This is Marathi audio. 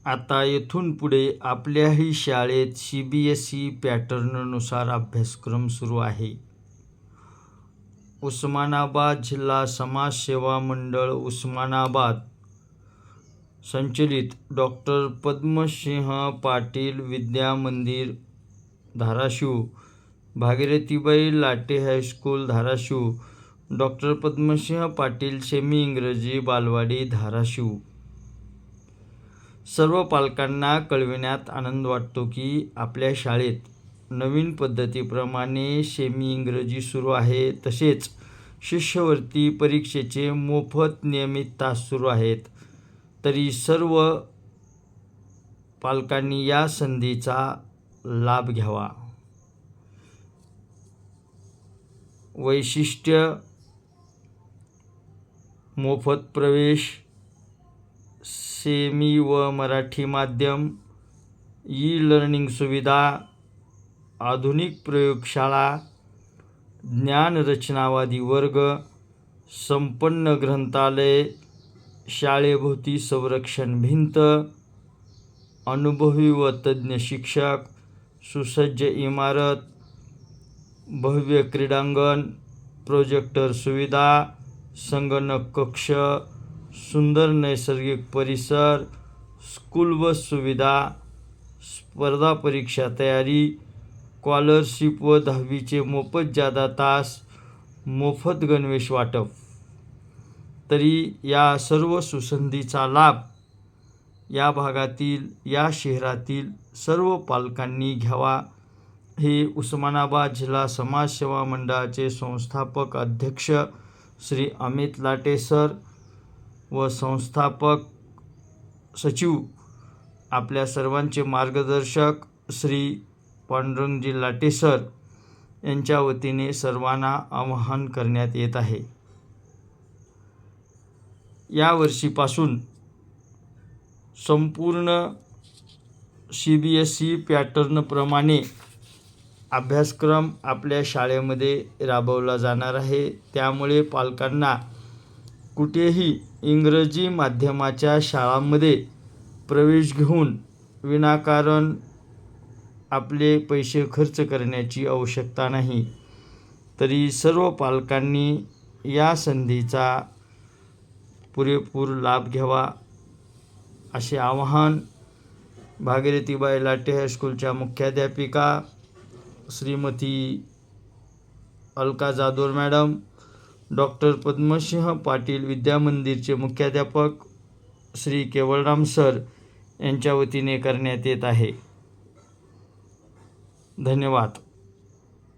आता येथून पुढे आपल्याही शाळेत CBSE पॅटर्ननुसार अभ्यासक्रम सुरू आहे. उस्मानाबाद जिल्हा समाजसेवा मंडळ उस्मानाबाद संचलित doctor Padmasinh Patil Vidya Mandir Dharashiv, Bhagirathibai Late high school Dharashiv, doctor Padmasinh Patil semi Ingraji Balwadi Dharashiv. सर्व पालकांना कळविण्यात आनंद वाटतो की आपल्या शाळेत नवीन पद्धतीप्रमाणे सेमी इंग्रजी सुरू आहे. तसेच शिष्यवृत्ती परीक्षेचे मोफत नियमित तास सुरू आहेत. तरी सर्व पालकांनी या संधीचा लाभ घ्यावा. वैशिष्ट्य: मोफत प्रवेश, सेमी व मराठी माध्यम, ई-लर्निंग सुविधा, आधुनिक प्रयोगशाळा, ज्ञानरचनावादी वर्ग, संपन्न ग्रंथालय, शाळेभोवती संरक्षण भिंत, अनुभवी व तज्ज्ञ शिक्षक, सुसज्ज इमारत, भव्य क्रीडांगण, प्रोजेक्टर सुविधा, संगणक कक्ष, सुंदर नैसर्गिक परिसर, स्कूल बस सुविधा, स्पर्धा परीक्षा तयारी, स्कॉलरशिप व 10वीचे मोफत जादा तास, मोफत गणवेश वाटप. तरी या सर्व सुसंधीचा लाभ या भागातील, या शहरातील सर्व पालकांनी घ्यावा, हे उस्मानाबाद जिल्हा समाजसेवा मंडळाचे संस्थापक अध्यक्ष श्री अमित लाटे सर व संस्थापक सचिव आपल्या सर्वांचे मार्गदर्शक श्री पांडुरंगजी लाटे सर यांच्या वतीने सर्वांना आवाहन करण्यात येत आहे. या वर्षीपासून संपूर्ण CBSE पॅटर्नप्रमाणे अभ्यासक्रम आपल्या शाळेमध्ये राबवला जाणार आहे. त्यामुळे पालकांना कुठेही इंग्रजी माध्यमाच्या शाळांमध्ये प्रवेश घेऊन विनाकारण आपले पैसे खर्च करण्याची आवश्यकता नाही. तरी सर्व पालकांनी या संधीचा पुरेपूर लाभ घ्यावा, असे आवाहन भागीरथीबाई लाटे हायस्कूलच्या मुख्याध्यापिका श्रीमती अलका जाधव मॅडम, डॉक्टर पद्मसिंह पाटील विद्या मंदिरचे मुख्याध्यापक श्री केवळराम सर यांच्या वतीने करण्यात येत आहे. धन्यवाद.